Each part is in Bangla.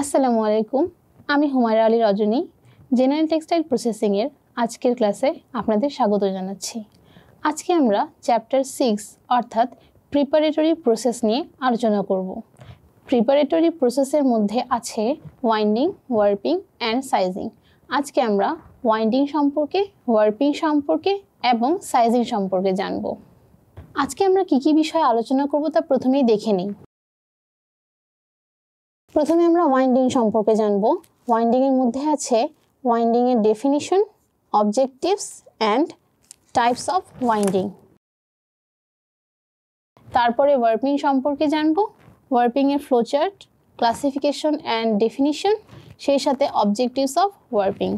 আসসালামু আলাইকুম, আমি হুমায়রা আলী রজনী জেনারেল টেক্সটাইল প্রসেসিং এর আজকের ক্লাসে আপনাদের স্বাগত জানাচ্ছি। আজকে আমরা চ্যাপ্টার 6 অর্থাৎ প্রিপারেটরি প্রসেস নিয়ে আলোচনা করব। প্রিপারেটরি প্রসেসের মধ্যে আছে ওয়াইন্ডিং, ওয়ার্পিং অ্যান্ড সাইজিং। আজকে আমরা ওয়াইন্ডিং সম্পর্কে, ওয়ার্পিং সম্পর্কে এবং সাইজিং সম্পর্কে জানব। আজকে আমরা কি বিষয়ে আলোচনা করব তা প্রথমেই দেখে নিই। প্রথমে আমরা ওয়াইন্ডিং সম্পর্কে জানব। ওয়াইন্ডিং এর মধ্যে আছে ওয়াইন্ডিং এর definition, objectives and types of winding. তারপরে ওয়ার্পিং সম্পর্কে জানব। ওয়ার্পিং এর ফ্লোচার্ট, ক্লাসিফিকেশন অ্যান্ড ডেফিনিশন, সেই সাথে অবজেক্টিভস অফ ওয়ার্পিং।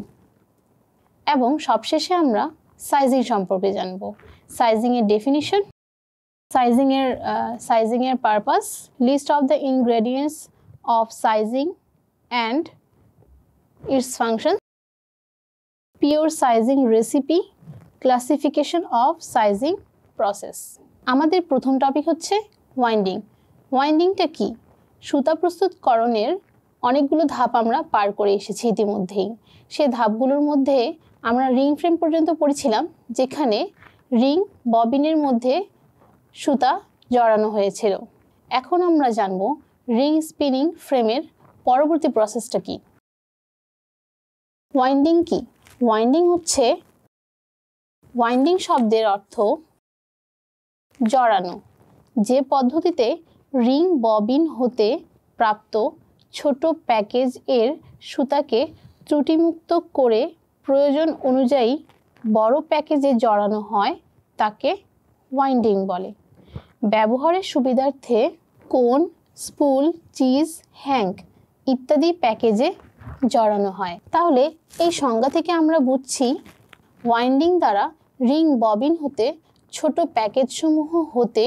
এবং সবশেষে আমরা সাইজিং সম্পর্কে জানব। সাইজিং এর ডেফিনিশন, সাইজিং এর purpose, list of the ingredients of sizing and its function, pure sizing recipe, classification of sizing process. আমাদের প্রথম টপিক হচ্ছে ওয়াইন্ডিং। ওয়াইন্ডিংটা কি? সুতা প্রস্তুতকরণের অনেকগুলো ধাপ আমরা পার করে এসেছি ইতিমধ্যেই। সেই ধাপগুলোর মধ্যে আমরা রিং ফ্রেম পর্যন্ত পড়েছিলাম, যেখানে রিং ববিনের মধ্যে সুতা জড়ানো হয়েছিল। এখন আমরা জানবো রিং স্পিনিং ফ্রেমের পরবর্তী প্রসেসটা কি। ওয়াইন্ডিং কি? ওয়াইন্ডিং শব্দের অর্থ জড়ানো। যে পদ্ধতিতে রিং ববিন হতে প্রাপ্ত ছোট প্যাকেজ এর সুতাকে ত্রুটিমুক্ত করে প্রয়োজন অনুযায়ী বড় প্যাকেজে জড়ানো হয় তাকে ওয়াইন্ডিং বলে। ব্যবহারের সুবিধার্থে কোন, স্পুল, চিজ, হ্যাঙ্ক ইত্যাদি প্যাকেজে জড়ানো হয়। তাহলে এই সংজ্ঞা থেকে আমরা বুঝছি ওয়াইন্ডিং দ্বারা রিং ববিন হতে ছোট প্যাকেজসমূহ হতে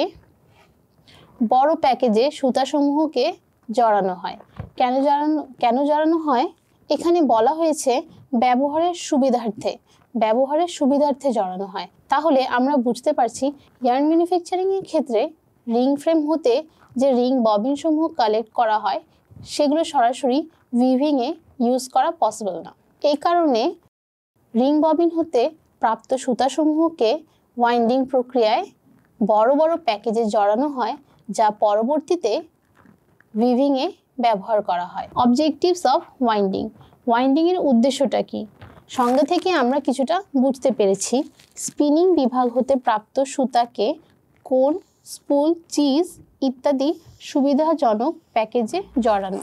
বড় প্যাকেজে সুতাসমূহকে জড়ানো হয়। কেন জড়ানো হয়? এখানে বলা হয়েছে ব্যবহারের সুবিধার্থে জড়ানো হয়। তাহলে আমরা বুঝতে পারছি ইয়ার্ন ম্যানুফ্যাকচারিং এর ক্ষেত্রে রিং ফ্রেম হতে যে রিং ববিন সমূহ কালেক্ট করা হয় সেগুলো সরাসরি উইভিংয়ে ইউজ করা পসিবল না। এই কারণে রিং ববিন হতে প্রাপ্ত সুতাসমূহকে ওয়াইন্ডিং প্রক্রিয়ায় বড় বড় প্যাকেজে জড়ানো হয়, যা পরবর্তীতে উইভিংয়ে ব্যবহার করা হয়। Objectives of winding. ওয়াইন্ডিংয়ের উদ্দেশ্যটা কি? সংজ্ঞা থেকে আমরা কিছুটা বুঝতে পেরেছি। স্পিনিং বিভাগ হতে প্রাপ্ত সুতাকে কোন, স্পুল, চিজ ইত্যাদি সুবিধাজনক প্যাকেজে জড়ানো।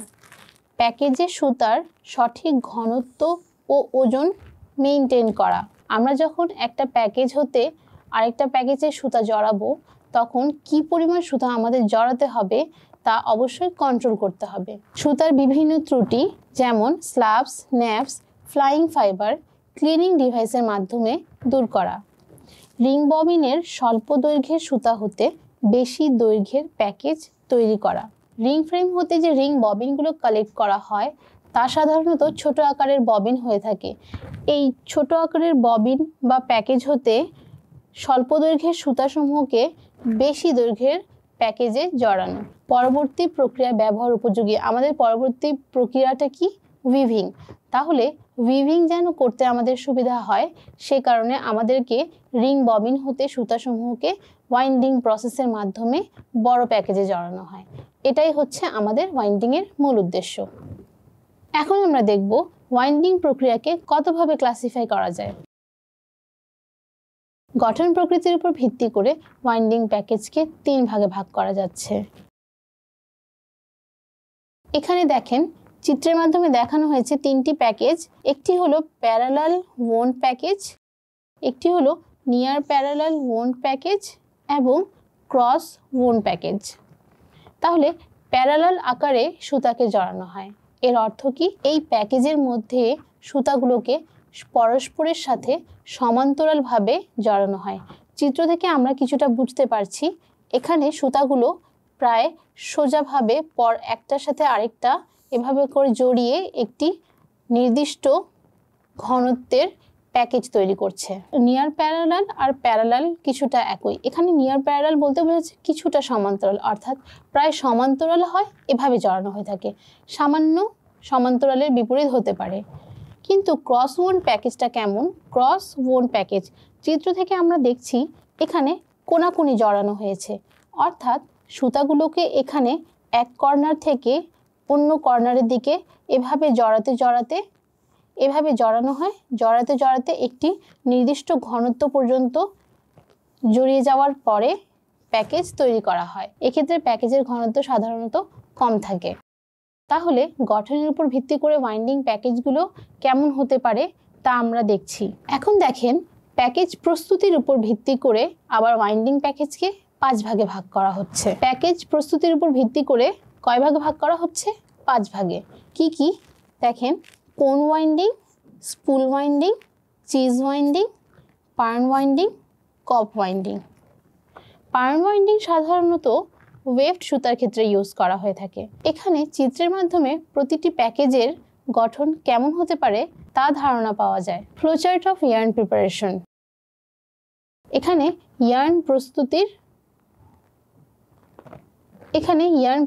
প্যাকেজে সুতার সঠিক ঘনত্ব ও ওজন মেইনটেইন করা। আমরা যখন একটা প্যাকেজ হতে আরেকটা প্যাকেজে সুতা জড়াবো তখন কি পরিমাণ সুতা আমাদের জড়াতে হবে তা অবশ্যই কন্ট্রোল করতে হবে। সুতার বিভিন্ন ত্রুটি যেমন slabs, naps, flying fibre cleaning ডিভাইসের মাধ্যমে দূর করা। রিং ববিনের স্বল্প দৈর্ঘ্যের সুতা হতে বেশি দৈর্ঘ্যের প্যাকেজ তৈরি করা। রিং ফ্রেম হতে যে রিং ববিনগুলো কালেক্ট করা হয় তা সাধারণত ছোট আকারের ববিন হয়ে থাকে। এই ছোট আকারের ববিন বা প্যাকেজ হতে স্বল্প দৈর্ঘ্যের সুতাসমূহকে বেশি দৈর্ঘ্যের প্যাকেজে জড়ানো। পরবর্তী প্রক্রিয়া ব্যবহার উপযোগী। আমাদের পরবর্তী প্রক্রিয়াটা কি? উইভিং। তাহলে উইভিং যেন করতে আমাদের সুবিধা হয় সে কারণে আমাদেরকে রিং ববিন হতে সুতাসমূহকে ওয়াইন্ডিং প্রসেসের মাধ্যমে বড় প্যাকেজে জড়ানো হয়। এটাই হচ্ছে আমাদের ওয়াইন্ডিংয়ের মূল উদ্দেশ্য। এখন আমরা দেখব ওয়াইন্ডিং প্রক্রিয়াকে কতভাবে ক্লাসিফাই করা যায়। গঠন প্রকৃতির উপর ভিত্তি করে ওয়াইন্ডিং প্যাকেজকে 3 ভাগে ভাগ করা যাচ্ছে। এখানে দেখেন চিত্রের মাধ্যমে দেখানো হয়েছে 3টি প্যাকেজ। একটি হলো প্যারালাল ওন্ড প্যাকেজ, একটি হলো নিয়ার প্যারালাল ওন্ড প্যাকেজ এবং ক্রস ওন্ড প্যাকেজ। তাহলে প্যারালাল আকারে সুতাকে জড়ানো হয়। এর অর্থ কি? এই প্যাকেজের মধ্যে সুতাগুলোকে পরস্পরের সাথে সমান্তরালভাবে জড়ানো হয়। চিত্র থেকে আমরা কিছুটা বুঝতে পারছি এখানে সুতাগুলো প্রায় সোজাভাবে একটার সাথে আরেকটা এভাবে করে জড়িয়ে একটি নির্দিষ্ট ঘনত্বের প্যাকেজ তৈরি করছে। নিয়ার প্যারালাল আর প্যারালাল কিছুটা একই। এখানে নিয়ার প্যারালাল বলতে বোঝাচ্ছে কিছুটা সমান্তরাল, অর্থাৎ প্রায় সমান্তরাল হয়, এভাবে জড়ানো হয়ে থাকে। সামান্য সমান্তরালের বিপরীত হতে পারে। কিন্তু ক্রস ওয়ন প্যাকেজটা কেমন? ক্রস ওয়ন প্যাকেজ চিত্র থেকে আমরা দেখছি এখানে কোনাকুনি জড়ানো হয়েছে, অর্থাৎ সুতাগুলোকে এখানে এক কর্নার থেকে অন্য কর্নারের দিকে এভাবে জড়ানো হয়। জড়াতে একটি নির্দিষ্ট ঘনত্ব পর্যন্ত জড়িয়ে যাওয়ার পরে প্যাকেজ তৈরি করা হয়। এক্ষেত্রে প্যাকেজের ঘনত্ব সাধারণত কম থাকে। তাহলে গঠনের উপর ভিত্তি করে ওয়াইন্ডিং প্যাকেজগুলো কেমন হতে পারে তা আমরা দেখছি। এখন দেখেন, প্যাকেজ প্রস্তুতির উপর ভিত্তি করে আবার ওয়াইন্ডিং প্যাকেজকে 5 ভাগে ভাগ করা হচ্ছে। প্যাকেজ প্রস্তুতির উপর ভিত্তি করে কয় ভাগে ভাগ করা হচ্ছে? 5 ভাগে। কি কি দেখেন, cone winding, spool winding, cheese winding, pirn winding, cop winding. Pirn winding সাধারণত ওয়েভড সুতার ক্ষেত্রে ইউজ করা হয়ে থাকে। এখানে চিত্রের মাধ্যমে প্রতিটি প্যাকেজের গঠন কেমন হতে পারে তা ধারণা পাওয়া যায়। Flowchart of yarn preparation. এখানে ইয়ার্ন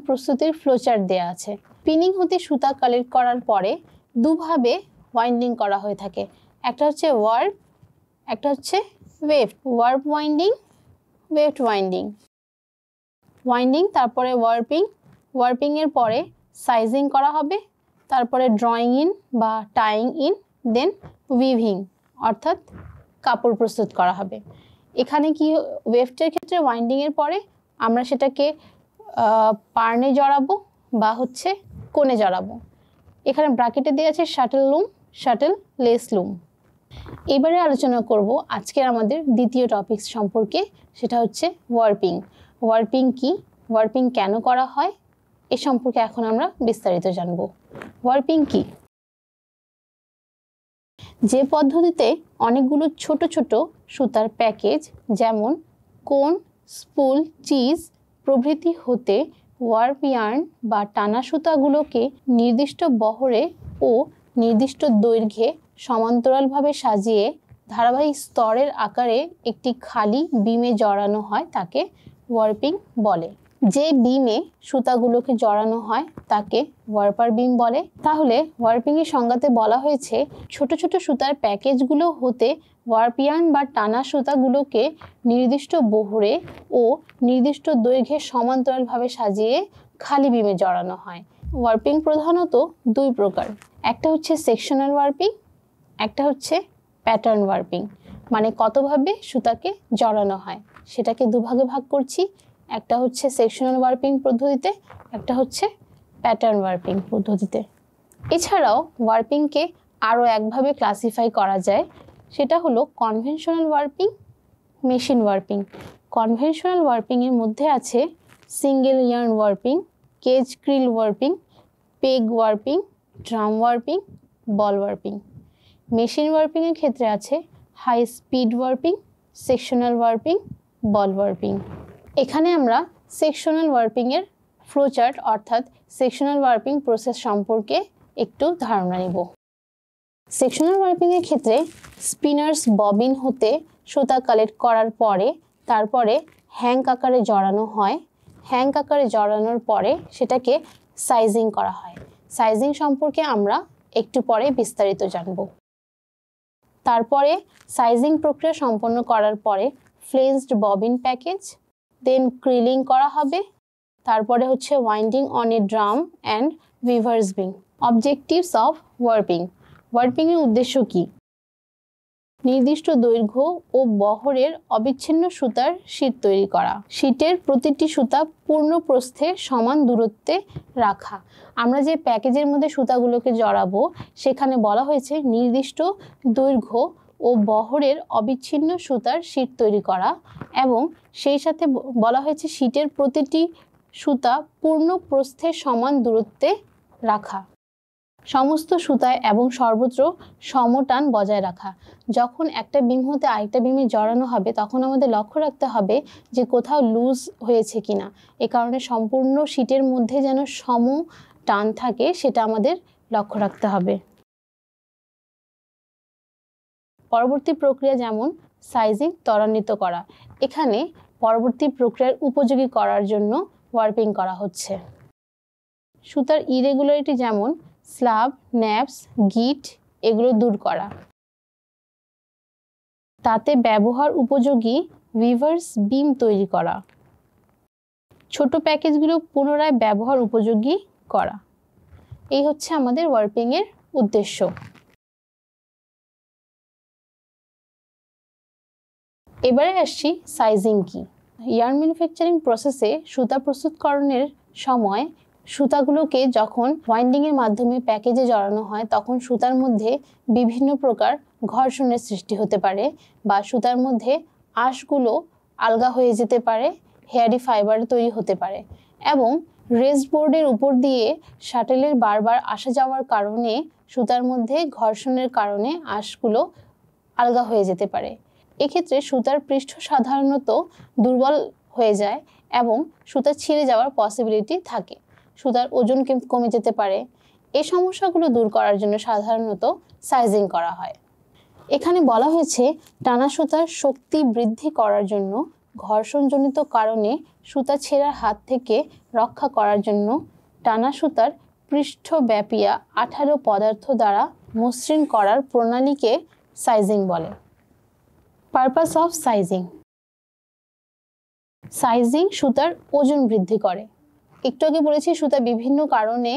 প্রস্তুতির ফ্লোচার্ট দেয়া আছে। স্পিনিং হতে সুতা কালেক্ট করার পরে দুভাবে ওয়াইন্ডিং করা হয়ে থাকে। একটা হচ্ছে ওয়ার্প, একটা হচ্ছে waved. Warp winding, waved winding, তারপরে ওয়ার্পিং এর পরে সাইজিং করা হবে, তারপরে ড্রয়িং ইন বা টাইং ইন, দেন উইভিং অর্থাৎ কাপড় প্রস্তুত করা হবে। এখানে কি ওয়েভডের ক্ষেত্রে ওয়াইন্ডিং এর পরে আমরা সেটাকে পার্নে জড়াবো বা হচ্ছে কোণে জড়াবো। এখানে ব্র্যাকেটে দেওয়া আছে শাটল লেস লুম। এবারে আলোচনা করব আজকের আমাদের দ্বিতীয় টপিক সম্পর্কে, সেটা হচ্ছে ওয়ার্পিং। ওয়ার্পিং কি, ওয়ার্পিং কেন করা হয় এ সম্পর্কে এখন আমরা বিস্তারিত জানব। ওয়ার্পিং কি? যে পদ্ধতিতে অনেকগুলো ছোট ছোট সুতার প্যাকেজ যেমন কোন, স্পুল, চিজ প্রভৃতি হতে ওয়ার্প ইয়ার্ন বা টানা সুতাগুলোকে নির্দিষ্ট বহরে ও নির্দিষ্ট দৈর্ঘ্যে সমান্তরালভাবে সাজিয়ে ধারাবাহিক স্তরের আকারে একটি খালি বিমে জড়ানো হয় তাকে ওয়ার্পিং বলে। যে বিমে সুতাগুলোকে জড়ানো হয় তাকে ওয়ার্পার বিম বলে। তাহলে ওয়ার্পিং এর সংজ্ঞাতে বলা হয়েছে ছোট ছোট সুতার প্যাকেজগুলো হতে ওয়ার্প ইয়ার্ন বা টানা সুতাগুলোকে নির্দিষ্ট বহরে ও নির্দিষ্ট দৈর্ঘ্যে সমান্তরালভাবে সাজিয়ে খালি বিমে জড়ানো হয়। ওয়ার্পিং প্রধানত 2 প্রকার। একটা হচ্ছে সেকশনাল ওয়ার্পিং, একটা হচ্ছে প্যাটার্ন ওয়ার্পিং। মানে কতভাবে সুতাকে জড়ানো হয় সেটাকে 2 ভাগে ভাগ করছি। একটা হচ্ছে সেকশনাল ওয়ার্পিং পদ্ধতিতে, একটা হচ্ছে প্যাটার্ন ওয়ার্পিং পদ্ধতিতে। এছাড়াও ওয়ার্পিংকে আরও একভাবে ক্লাসিফাই করা যায়, সেটা হলো conventional warping, machine warping. Conventional warping এর মধ্যে আছে single yarn warping, cage creel warping, peg warping, drum warping, ball warping. Machine warping এর ক্ষেত্রে আছে high speed warping, sectional warping, ball warping. এখানে আমরা সেকশনাল ওয়ার্পিং এর ফ্লোচার্ট অর্থাৎ সেকশনাল ওয়ার্পিং প্রসেস সম্পর্কে একটু ধারণা নেব। সেকশনাল ওয়ার্পিং এর ক্ষেত্রে স্পিনার্স ববিন হতে সুতা কালেক্ট করার পরে তারপরে হ্যাঙ্ক আকারে জড়ানো হয়। হ্যাঙ্ক আকারে জড়ানোর পরে সেটাকে সাইজিং করা হয়। সাইজিং সম্পর্কে আমরা একটু পরে বিস্তারিত জানব। তারপরে সাইজিং প্রক্রিয়া সম্পন্ন করার পরে ফ্লেঞ্জড ববিন প্যাকেজ, দেন ক্রিলিং করা হবে। তারপরে হচ্ছে winding on a drum and weavers beam. Objectives of warping. Warping এর উদ্দেশ্য কি? নির্দিষ্ট দৈর্ঘ্য ও বহরের অবিচ্ছিন্ন সুতার শীট তৈরি করা। শীটের প্রতিটি সুতা পূর্ণ প্রস্থে সমান দূরত্বে রাখা। আমরা যে প্যাকেজের মধ্যে সুতাগুলোকে জড়াবো সেখানে বলা হয়েছে নির্দিষ্ট দৈর্ঘ্য ও বহরের অবিচ্ছিন্ন সুতার শীট তৈরি করা, এবং সেই সাথে বলা হয়েছে শীটের প্রতিটি সুতা পূর্ণ প্রস্থে সমান দূরত্বে রাখা। সমস্ত সুতায় এবং সর্বত্র সমটান বজায় রাখা। যখন একটা বিম হতে আরেকটা বিমে জড়ানো হবে তখন আমাদের লক্ষ্য রাখতে হবে যে কোথাও লুজ হয়েছে কিনা। এ কারণে সম্পূর্ণ শীটের মধ্যে যেন সম টান থাকে সেটা আমাদের লক্ষ্য রাখতে হবে। পরবর্তী প্রক্রিয়া যেমন সাইজিং ত্বরান্বিত করা। এখানে পরবর্তী প্রক্রিয়ার উপযোগী করার জন্য ওয়ার্পিং করা হচ্ছে। সুতার ইরেগুলারিটি যেমন স্লাব, ন্যাপস, গিট এগুলো দূর করা। তাতে ব্যবহার উপযোগী উইভার্স বিম তৈরি করা। ছোট প্যাকেজগুলো পুনরায় ব্যবহার উপযোগী করা। এই হচ্ছে আমাদের ওয়ার্পিং এর উদ্দেশ্য। এবারে আসছি সাইজিং কি। ইয়ার্ন ম্যানুফ্যাকচারিং প্রসেসে সুতা প্রস্তুতকরণের সময় সুতাগুলোকে যখন ওয়াইন্ডিং এর মাধ্যমে প্যাকেজে জড়ানো হয় তখন সুতার মধ্যে বিভিন্ন প্রকার ঘর্ষণের সৃষ্টি হতে পারে বা সুতার মধ্যে আঁশগুলো আলগা হয়ে যেতে পারে, হেয়ারি ফাইবার তৈরি হতে পারে এবং রেস্ট বোর্ডের উপর দিয়ে শাটেলের বারবার আসা যাওয়ার কারণে সুতার মধ্যে ঘর্ষণের কারণে আঁশগুলো আলগা হয়ে যেতে পারে। এক্ষেত্রে সুতার পৃষ্ঠ সাধারণত দুর্বল হয়ে যায় এবং সুতা ছিঁড়ে যাওয়ার পসিবিলিটি থাকে, সুতার ওজন কমে যেতে পারে। এই সমস্যাগুলো দূর করার জন্য সাধারণত সাইজিং করা হয়। এখানে বলা হয়েছে টানা সুতার শক্তি বৃদ্ধি করার জন্য ঘর্ষণজনিত কারণে সুতা ছেঁড়ার হাত থেকে রক্ষা করার জন্য টানা সুতার পৃষ্ঠব্যাপী আঠালো পদার্থ দ্বারা মসৃণ করার প্রণালীকে সাইজিং বলে। Purpose of sizing. সাইজিং সুতার ওজন বৃদ্ধি করে। একটু আগে বলেছি সুতা বিভিন্ন কারণে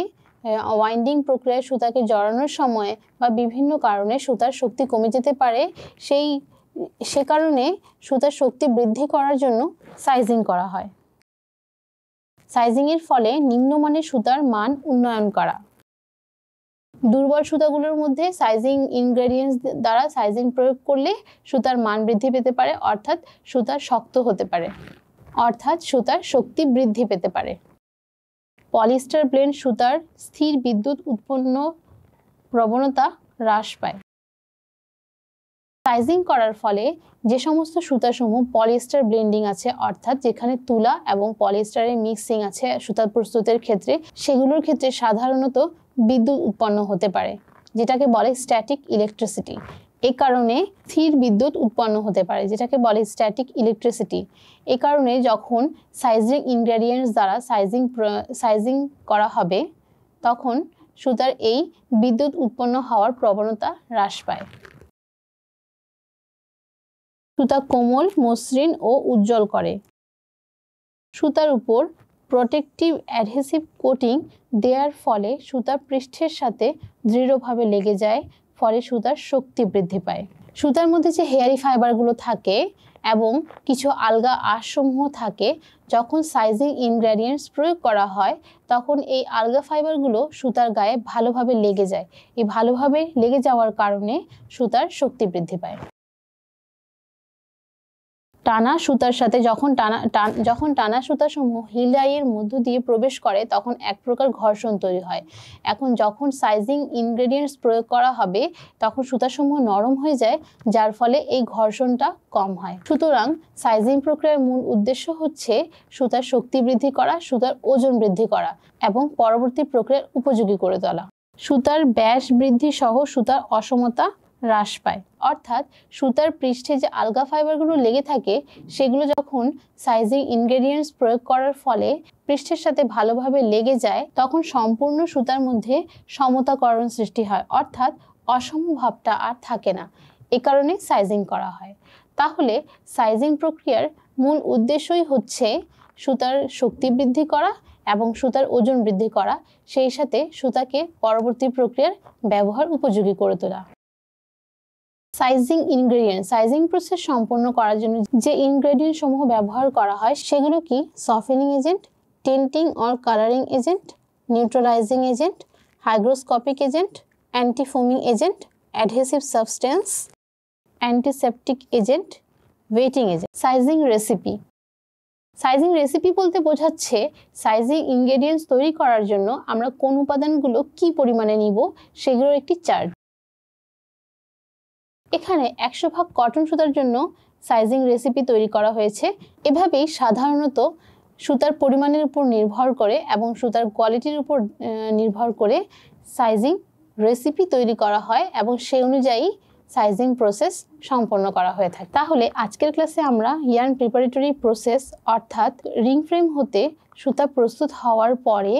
ওয়াইন্ডিং প্রক্রিয়ায় সুতাকে জড়ানোর সময় বা বিভিন্ন কারণে সুতার শক্তি কমে যেতে পারে। সে কারণে সুতার শক্তি বৃদ্ধি করার জন্য সাইজিং করা হয়। সাইজিং এর ফলে নিম্নমানের সুতার মান উন্নয়ন করা। দুর্বল সুতাগুলোর মধ্যে সাইজিং ইনগ্রেডিয়েন্টস দ্বারা সাইজিং প্রয়োগ করলে সুতার মান বৃদ্ধি পেতে পারে, অর্থাৎ সুতা শক্ত হতে পারে, অর্থাৎ সুতার শক্তি বৃদ্ধি পেতে পারে। পলিস্টার ব্লেন্ড সুতার স্থির বিদ্যুৎ উৎপন্ন প্রবণতা হ্রাস পায়। সাইজিং করার ফলে যে সমস্ত সুতাসমূহ পলিস্টার ব্লেন্ডিং আছে, অর্থাৎ যেখানে তুলা এবং পলিস্টারের মিক্সিং আছে সুতা প্রস্তুতের ক্ষেত্রে, সেগুলোর ক্ষেত্রে সাধারণত বিদ্যুৎ উৎপন্ন হতে পারে, যেটাকে বলে স্ট্যাটিক ইলেকট্রিসিটি। এই কারণে স্থির বিদ্যুৎ উৎপন্ন হতে পারে, যেটাকে বলে স্ট্যাটিক ইলেকট্রিসিটি। এই কারণে যখন সাইজিং ইনগ্রেডিয়েন্টস দ্বারা সাইজিং করা হবে তখন সুতার এই বিদ্যুৎ উৎপন্ন হওয়ার প্রবণতা হ্রাস পায়। সুতা কোমল, মসৃণ ও উজ্জ্বল করে। সুতার উপর প্রোটেক্টিভ অ্যাডহেসিভ কোটিং দেওয়ার ফলে সুতা পৃষ্ঠের সাথে দৃঢ়ভাবে লেগে যায়, ফলে সুতার শক্তি বৃদ্ধি পায়। সুতার মধ্যে যে হেয়ারি ফাইবারগুলো থাকে এবং কিছু আলগা আঁশসমূহ থাকে, যখন সাইজিং ইনগ্রেডিয়েন্টস প্রয়োগ করা হয় তখন এই আলগা ফাইবারগুলো সুতার গায়ে ভালোভাবে লেগে যায়। এই ভালোভাবে লেগে যাওয়ার কারণে সুতার শক্তি বৃদ্ধি পায়। টানা সুতার সাথে যখন টানা সুতাসমূহ হিল ডাইয়ের মধ্য দিয়ে প্রবেশ করে তখন এক প্রকার ঘর্ষণ তৈরি হয়। এখন যখন সাইজিং ইনগ্রেডিয়েন্টস প্রয়োগ করা হবে তখন সুতাসমূহ নরম হয়ে যায়, যার ফলে এই ঘর্ষণটা কম হয়। সুতরাং সাইজিং প্রক্রিয়ার মূল উদ্দেশ্য হচ্ছে সুতার শক্তি বৃদ্ধি করা, সুতার ওজন বৃদ্ধি করা এবং পরবর্তী প্রক্রিয়ার উপযোগী করে তোলা। সুতার ব্যাস বৃদ্ধি সহ সুতার অসমতা হ্রাস পায়, অর্থাৎ সুতার পৃষ্ঠে যে আলগা ফাইবারগুলো লেগে থাকে সেগুলো যখন সাইজিং ইনগ্রেডিয়েন্টস প্রয়োগ করার ফলে পৃষ্ঠের সাথে ভালোভাবে লেগে যায় তখন সম্পূর্ণ সুতার মধ্যে সমতাকরণ সৃষ্টি হয়, অর্থাৎ অসমভাবটা আর থাকে না। এ কারণে সাইজিং করা হয়। তাহলে সাইজিং প্রক্রিয়ার মূল উদ্দেশ্যই হচ্ছে সুতার শক্তি বৃদ্ধি করা এবং সুতার ওজন বৃদ্ধি করা, সেই সাথে সুতাকে পরবর্তী প্রক্রিয়ার ব্যবহার উপযোগী করে তোলা। Sizing ingredient. সাইজিং প্রসেস সম্পন্ন করার জন্য যে ইনগ্রেডিয়েন্ট সমূহ ব্যবহার করা হয় সেগুলো কি? Softening agent, tinting or colouring agent, neutralizing agent, hygroscopic agent, antifoaming agent, adhesive substance, antiseptic agent, wetting agent. Sizing recipe. Sizing recipe বলতে বোঝাচ্ছে সাইজিং ইনগ্রেডিয়েন্টস তৈরি করার জন্য আমরা কোন উপাদানগুলো কি পরিমাণে নিব সেগুলোর একটি চার্ট। এখানে 100 ভাগ কটন সুতার জন্য সাইজিং রেসিপি তৈরি করা হয়েছে। এভাবেই সাধারণত সুতার পরিমাণের উপর নির্ভর করে এবং সুতার কোয়ালিটির উপর নির্ভর করে সাইজিং রেসিপি তৈরি করা হয় এবং সেই অনুযায়ী সাইজিং প্রসেস সম্পন্ন করা হয়ে থাকে। তাহলে আজকের ক্লাসে আমরা ইয়ার্ন প্রিপারেটরি প্রসেস অর্থাৎ রিং ফ্রেম হতে সুতা প্রস্তুত হওয়ার পরে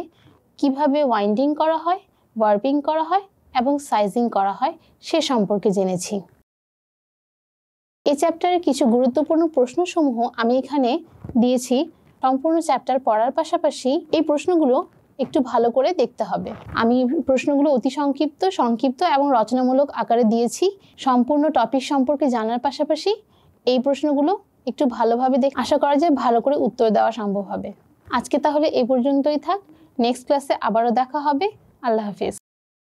কিভাবে ওয়াইন্ডিং করা হয়, ওয়ার্পিং করা হয় এবং সাইজিং করা হয় সে সম্পর্কে জেনেছি। এই চ্যাপ্টারের কিছু গুরুত্বপূর্ণ প্রশ্নসমূহ আমি এখানে দিয়েছি। সম্পূর্ণ চ্যাপ্টার পড়ার পাশাপাশি এই প্রশ্নগুলো একটু ভালো করে দেখতে হবে। আমি প্রশ্নগুলো অতি সংক্ষিপ্ত এবং রচনামূলক আকারে দিয়েছি। সম্পূর্ণ টপিক সম্পর্কে জানার পাশাপাশি এই প্রশ্নগুলো একটু ভালোভাবে আশা করা যায় ভালো করে উত্তর দেওয়া সম্ভব হবে। আজকে তাহলে এই পর্যন্তই থাক। নেক্সট ক্লাসে আবারও দেখা হবে। আল্লাহ হাফিজ।